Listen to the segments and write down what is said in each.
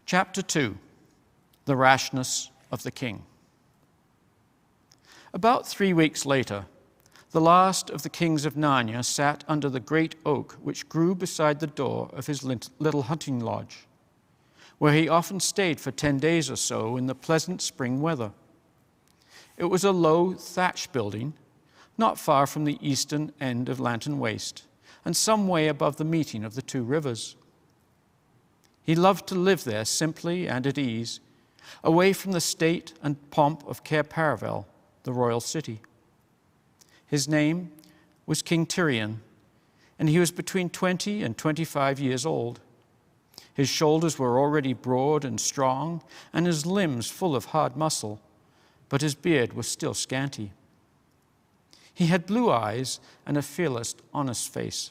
Chapter 2, The Rashness of the King. About 3 weeks later, the last of the kings of Narnia sat under the great oak which grew beside the door of his little hunting lodge, where he often stayed for 10 days or so in the pleasant spring weather. It was a low thatched building, not far from the eastern end of Lantern Waste, and some way above the meeting of the two rivers. He loved to live there simply and at ease, away from the state and pomp of Cair Paravel, the royal city. His name was King Tyrion, and he was between 20 and 25 years old. His shoulders were already broad and strong, and his limbs full of hard muscle, but his beard was still scanty. He had blue eyes and a fearless, honest face.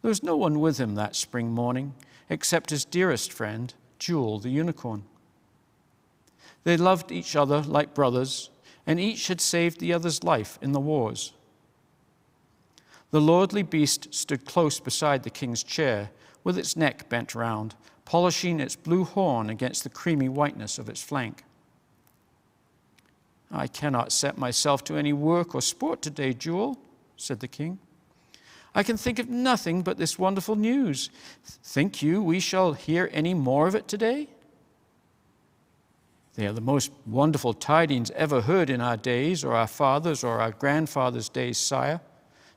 There was no one with him that spring morning except his dearest friend, Jewel the unicorn. They loved each other like brothers, and each had saved the other's life in the wars. The lordly beast stood close beside the king's chair, with its neck bent round, polishing its blue horn against the creamy whiteness of its flank. "I cannot set myself to any work or sport today, Jewel," said the king. "I can think of nothing but this wonderful news. Think you we shall hear any more of it today?" "They are the most wonderful tidings ever heard in our days, or our fathers' or our grandfathers' days, sire,"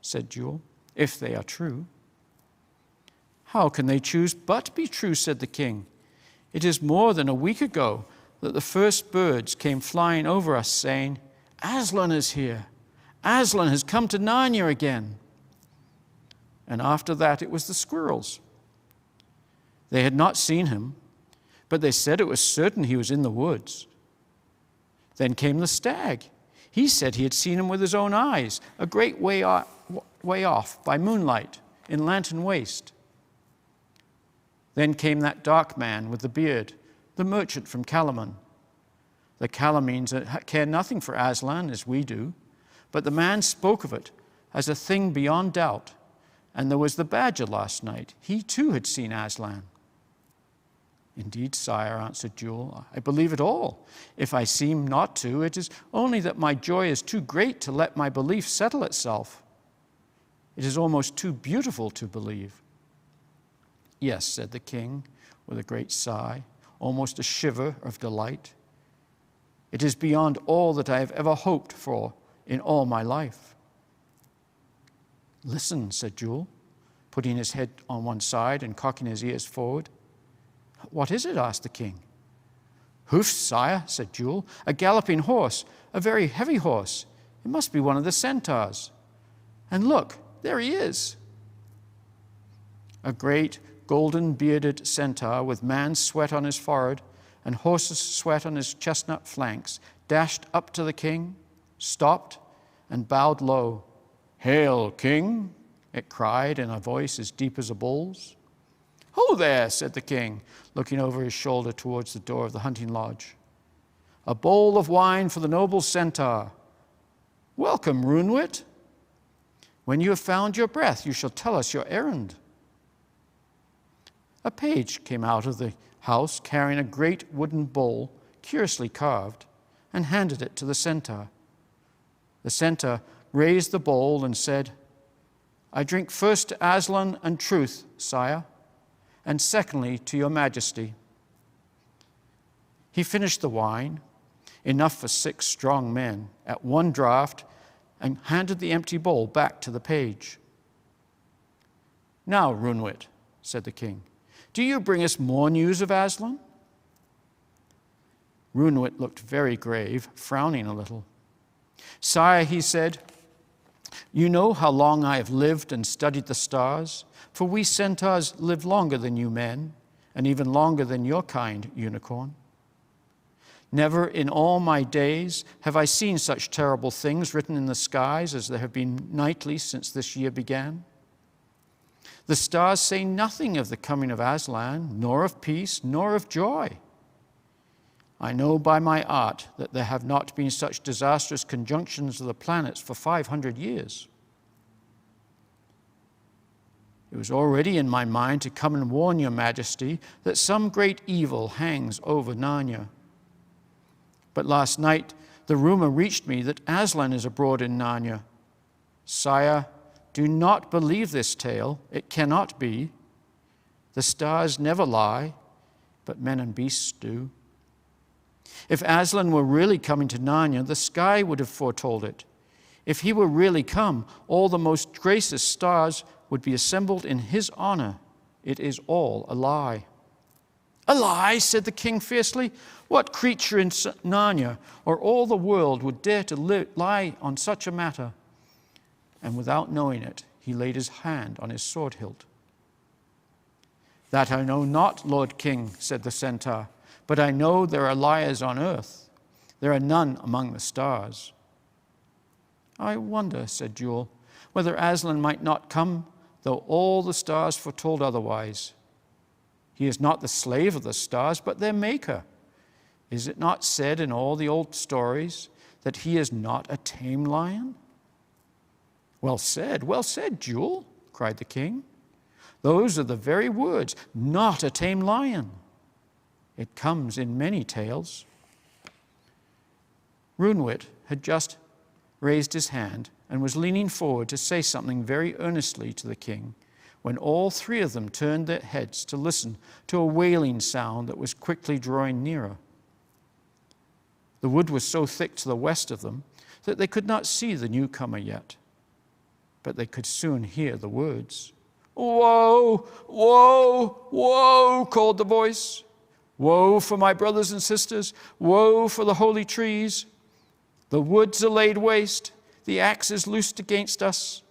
said Jewel, "if they are true." "How can they choose but be true?" said the king. "It is more than a week ago that the first birds came flying over us, saying, 'Aslan is here. Aslan has come to Narnia again.' And after that it was the squirrels. They had not seen him, but they said it was certain he was in the woods. Then came the stag. He said he had seen him with his own eyes, a great way off by moonlight in Lantern Waste. Then came that dark man with the beard, the merchant from Calamon. The Calamines care nothing for Aslan as we do, but the man spoke of it as a thing beyond doubt. And there was the badger last night. He too had seen Aslan." "Indeed, sire," answered Jewel, "I believe it all. If I seem not to, it is only that my joy is too great to let my belief settle itself. It is almost too beautiful to believe." "Yes," said the king, with a great sigh, almost a shiver of delight. "It is beyond all that I have ever hoped for in all my life." "Listen," said Jewel, putting his head on one side and cocking his ears forward. "What is it?" asked the king. "Hoofs, sire," said Jewel. "A galloping horse, a very heavy horse. It must be one of the centaurs. And look, there he is." A great golden-bearded centaur with man's sweat on his forehead and horse's sweat on his chestnut flanks dashed up to the king, stopped, and bowed low. "Hail, king!" it cried in a voice as deep as a bull's. "Ho there," said the king, looking over his shoulder towards the door of the hunting lodge. "A bowl of wine for the noble centaur. Welcome, Runewit. When you have found your breath, you shall tell us your errand." A page came out of the house carrying a great wooden bowl, curiously carved, and handed it to the centaur. The centaur raised the bowl and said, "I drink first to Aslan and truth, sire, and secondly to your majesty." He finished the wine, enough for 6 strong men, at one draught, and handed the empty bowl back to the page. "Now, Runewit," said the king, "do you bring us more news of Aslan?" Runewit looked very grave, frowning a little. "Sire," he said, "you know how long I have lived and studied the stars, for we centaurs live longer than you men, and even longer than your kind, unicorn. Never in all my days have I seen such terrible things written in the skies as there have been nightly since this year began. The stars say nothing of the coming of Aslan, nor of peace, nor of joy. I know by my art that there have not been such disastrous conjunctions of the planets for 500 years. It was already in my mind to come and warn your majesty that some great evil hangs over Narnia. But last night the rumor reached me that Aslan is abroad in Narnia. Sire, do not believe this tale. It cannot be. The stars never lie, but men and beasts do. If Aslan were really coming to Narnia, the sky would have foretold it. If he were really come, all the most gracious stars would be assembled in his honor. It is all a lie. A lie, said the king fiercely. What creature in Narnia or all the world would dare to lie on such a matter? And without knowing it, he laid his hand on his sword hilt. That I know not, Lord King, said the centaur, but I know there are liars on earth. There are none among the stars. I wonder, said Jewel, whether Aslan might not come, though all the stars foretold otherwise. He is not the slave of the stars, but their maker. Is it not said in all the old stories that he is not a tame lion? Well said, Jewel, cried the king. Those are the very words, not a tame lion. It comes in many tales. Runewit had just raised his hand and was leaning forward to say something very earnestly to the king when all three of them turned their heads to listen to a wailing sound that was quickly drawing nearer. The wood was so thick to the west of them that they could not see the newcomer yet, but they could soon hear the words. Woe, woe, woe, called the voice. Woe for my brothers and sisters, woe for the holy trees. The woods are laid waste, the axe is loosed against us.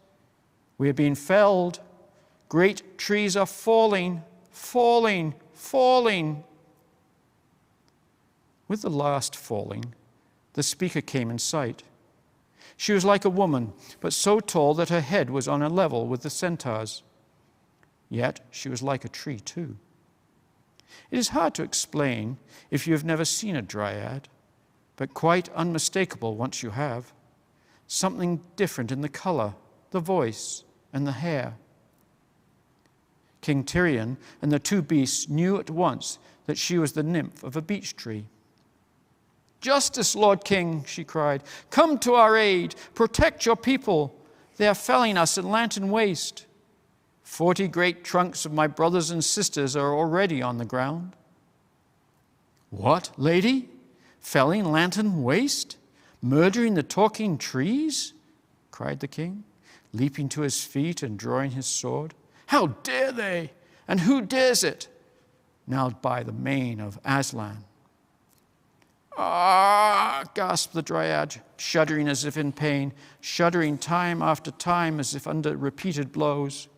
We are being felled. Great trees are falling, falling, falling. With the last falling, the speaker came in sight. She was like a woman, but so tall that her head was on a level with the centaurs. Yet she was like a tree too. It is hard to explain if you have never seen a dryad, but quite unmistakable once you have. Something different in the color, the voice, and the hair. King Tyrion and the two beasts knew at once that she was the nymph of a beech tree. Justice, Lord King, she cried. Come to our aid. Protect your people. They are felling us in Lantern Waste. 40 great trunks of my brothers and sisters are already on the ground. What, lady? Felling Lantern Waste? Murdering the talking trees? Cried the king, leaping to his feet and drawing his sword. How dare they? And who dares it? Now by the mane of Aslan. Ah, gasped the dryad, shuddering as if in pain, shuddering time after time as if under repeated blows.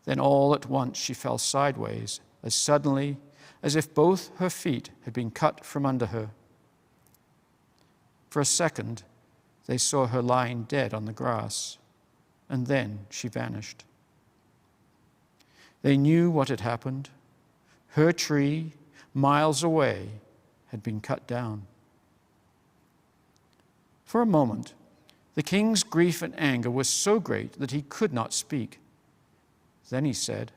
Then all at once she fell sideways, as suddenly as if both her feet had been cut from under her. For a second, they saw her lying dead on the grass, and then she vanished. They knew what had happened. Her tree, miles away, had been cut down. For a moment, the king's grief and anger was so great that he could not speak. Then he said,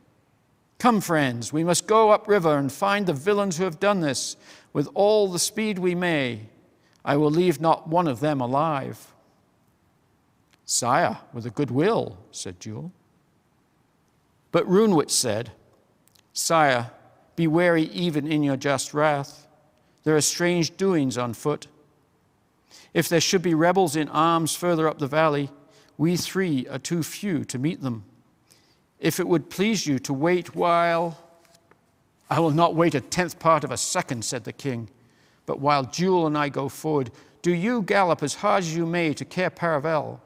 Come, friends, we must go upriver and find the villains who have done this with all the speed we may. I will leave not one of them alive. Sire, with a good will, said Jewel. But Runewit said, Sire, be wary even in your just wrath. There are strange doings on foot. If there should be rebels in arms further up the valley, we three are too few to meet them. If it would please you to wait while... I will not wait a 10th part of a second, said the king. But while Jewel and I go forward, do you gallop as hard as you may to Cair Paravel.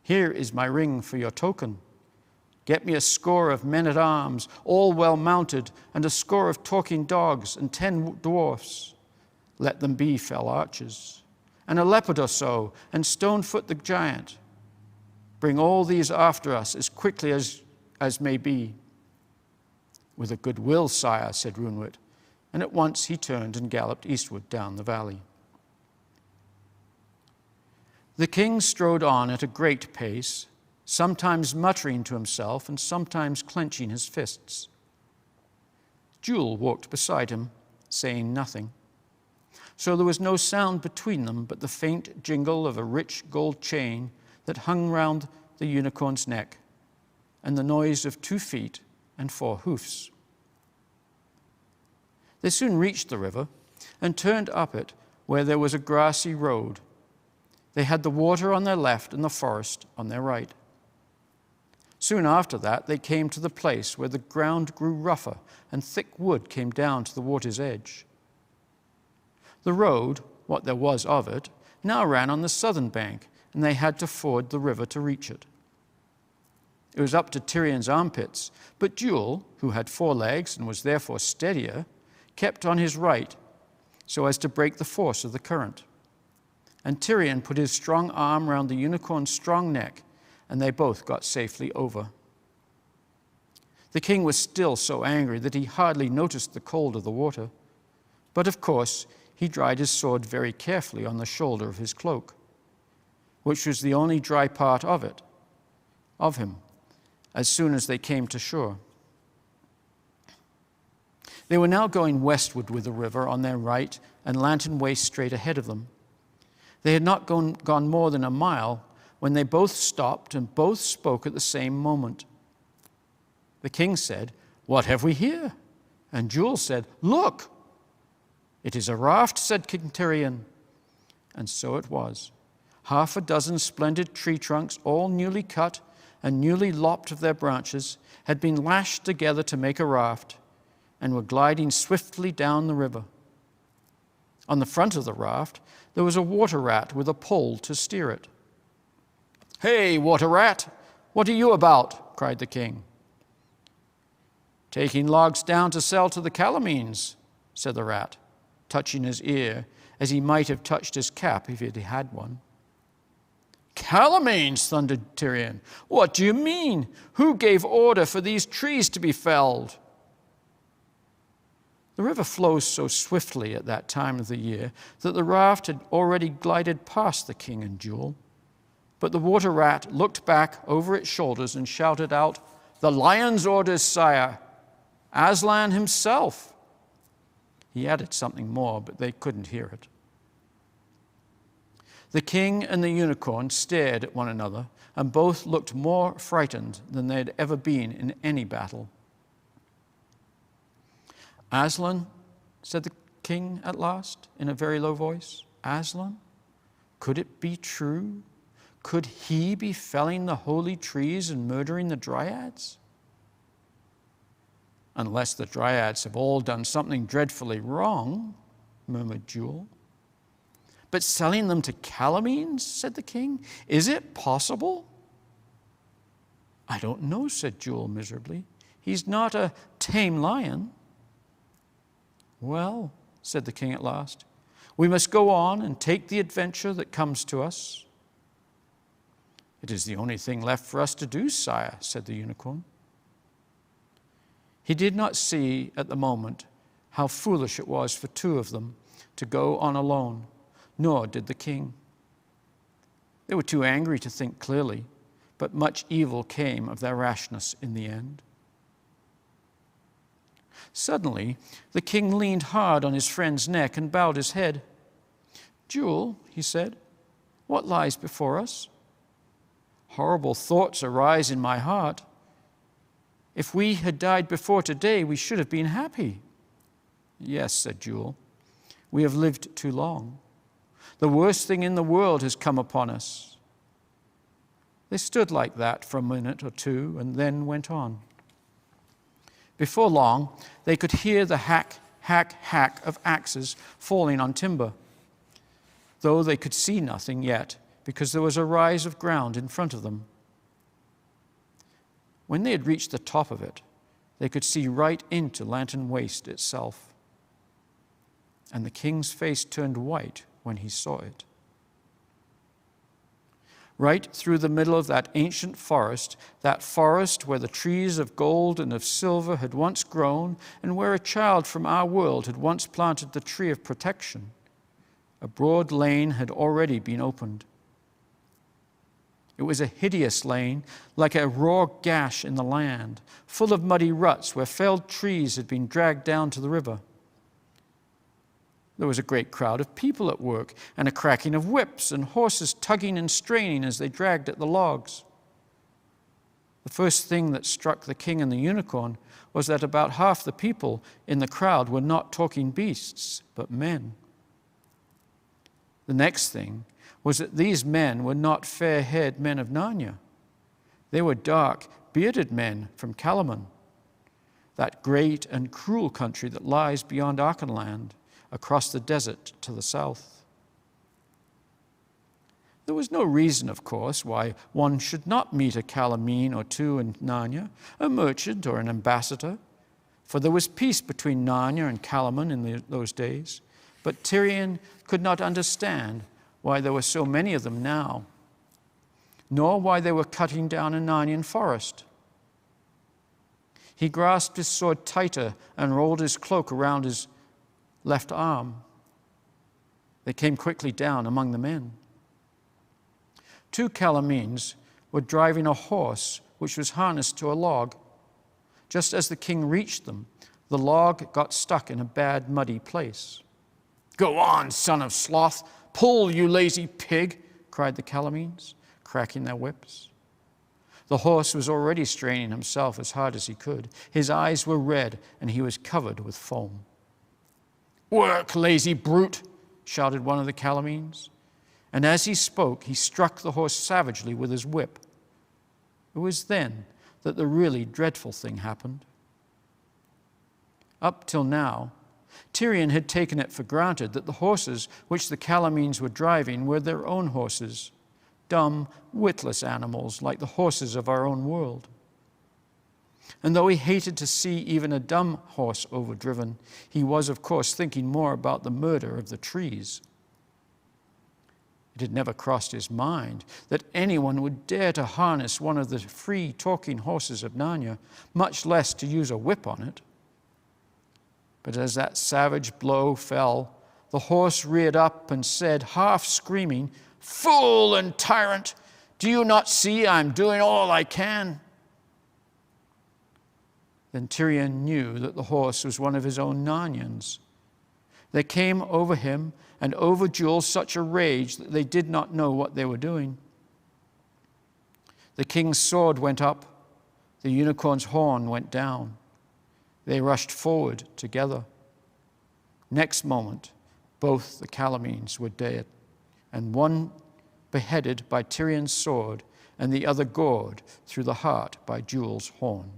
Here is my ring for your token. Get me a score of men-at-arms, all well mounted, and a score of talking dogs, and 10 dwarfs. Let them be fell archers, and a leopard or so, and Stonefoot the giant. Bring all these after us as quickly as may be. With a good will, sire, said Runewit, and at once he turned and galloped eastward down the valley. The king strode on at a great pace, sometimes muttering to himself and sometimes clenching his fists. Jewel walked beside him, saying nothing. So there was no sound between them but the faint jingle of a rich gold chain that hung round the unicorn's neck, and the noise of 2 feet and 4 hoofs. They soon reached the river and turned up it where there was a grassy road. They had the water on their left and the forest on their right. Soon after that, they came to the place where the ground grew rougher and thick wood came down to the water's edge. The road, what there was of it, now ran on the southern bank, and they had to ford the river to reach it. It was up to Tyrion's armpits, but Jewel, who had 4 legs and was therefore steadier, kept on his right so as to break the force of the current. And Tyrion put his strong arm round the unicorn's strong neck, and they both got safely over. The king was still so angry that he hardly noticed the cold of the water, but of course he dried his sword very carefully on the shoulder of his cloak, which was the only dry part of him, as soon as they came to shore. They were now going westward with the river on their right and Lantern Waste straight ahead of them. They had not gone more than a mile when they both stopped and both spoke at the same moment. The king said, "What have we here?" And Jewel said, "Look!" "It is a raft," said King Tyrion. And so it was. 6 splendid tree trunks, all newly cut and newly lopped of their branches, had been lashed together to make a raft and were gliding swiftly down the river. On the front of the raft, there was a water rat with a pole to steer it. "Hey, water rat, what are you about?" cried the king. "Taking logs down to sell to the Calamines," said the rat, touching his ear as he might have touched his cap if he had one. "Calamines," thundered Tyrion. "What do you mean? Who gave order for these trees to be felled?" The river flows so swiftly at that time of the year that the raft had already glided past the king and Jewel. But the water rat looked back over its shoulders and shouted out, "The lion's orders, sire! Aslan himself!" He added something more, but they couldn't hear it. The king and the unicorn stared at one another, and both looked more frightened than they had ever been in any battle. "Aslan," said the king at last, in a very low voice. "Aslan? Could it be true? Could he be felling the holy trees and murdering the dryads?" "Unless the dryads have all done something dreadfully wrong," murmured Jewel. "But selling them to Calamines," said the king. "Is it possible?" "I don't know," said Jewel miserably. "He's not a tame lion." "Well," said the king at last, "we must go on and take the adventure that comes to us." "It is the only thing left for us to do, sire," said the unicorn. He did not see at the moment how foolish it was for 2 of them to go on alone, nor did the king. They were too angry to think clearly, but much evil came of their rashness in the end. Suddenly, the king leaned hard on his friend's neck and bowed his head. "Jewel," he said, "what lies before us?" "Horrible thoughts arise in my heart. If we had died before today, we should have been happy." "Yes," said Jewel, "we have lived too long. The worst thing in the world has come upon us." They stood like that for a minute or 2 and then went on. Before long, they could hear the hack, hack, hack of axes falling on timber, though they could see nothing yet because there was a rise of ground in front of them. When they had reached the top of it, they could see right into Lantern Waste itself. And the king's face turned white when he saw it. Right through the middle of that ancient forest, that forest where the trees of gold and of silver had once grown, and where a child from our world had once planted the tree of protection, a broad lane had already been opened. It was a hideous lane, like a raw gash in the land, full of muddy ruts where felled trees had been dragged down to the river. There was a great crowd of people at work, and a cracking of whips, and horses tugging and straining as they dragged at the logs. The first thing that struck the king and the unicorn was that about half the people in the crowd were not talking beasts, but men. The next thing was that these men were not fair-haired men of Narnia. They were dark, bearded men from Calaman, that great and cruel country that lies beyond Archenland, across the desert to the south. There was no reason, of course, why one should not meet a Calamine or two in Narnia, a merchant or an ambassador, for there was peace between Narnia and Calaman in those days, but Tirian could not understand why there were so many of them now, nor why they were cutting down a Narnian forest. He grasped his sword tighter and rolled his cloak around his left arm. They came quickly down among the men. 2 Calamines were driving a horse which was harnessed to a log. Just as the king reached them, the log got stuck in a bad, muddy place. "Go on, son of sloth! Pull, you lazy pig!" cried the Calamines, cracking their whips. The horse was already straining himself as hard as he could. His eyes were red, and he was covered with foam. "Work, lazy brute!" shouted one of the Calamines. And as he spoke, he struck the horse savagely with his whip. It was then that the really dreadful thing happened. Up till now, Tirian had taken it for granted that the horses which the Calamines were driving were their own horses, dumb, witless animals like the horses of our own world. And though he hated to see even a dumb horse overdriven, he was, of course, thinking more about the murder of the trees. It had never crossed his mind that anyone would dare to harness one of the free talking horses of Narnia, much less to use a whip on it. But as that savage blow fell, the horse reared up and said, half screaming, "Fool and tyrant! Do you not see I'm doing all I can?" Then Tirian knew that the horse was one of his own Narnians. There came over him and over Jewel such a rage that they did not know what they were doing. The king's sword went up, the unicorn's horn went down. They rushed forward together. Next moment, both the Calamines were dead, and one beheaded by Tirian's sword, and the other gored through the heart by Jewel's horn.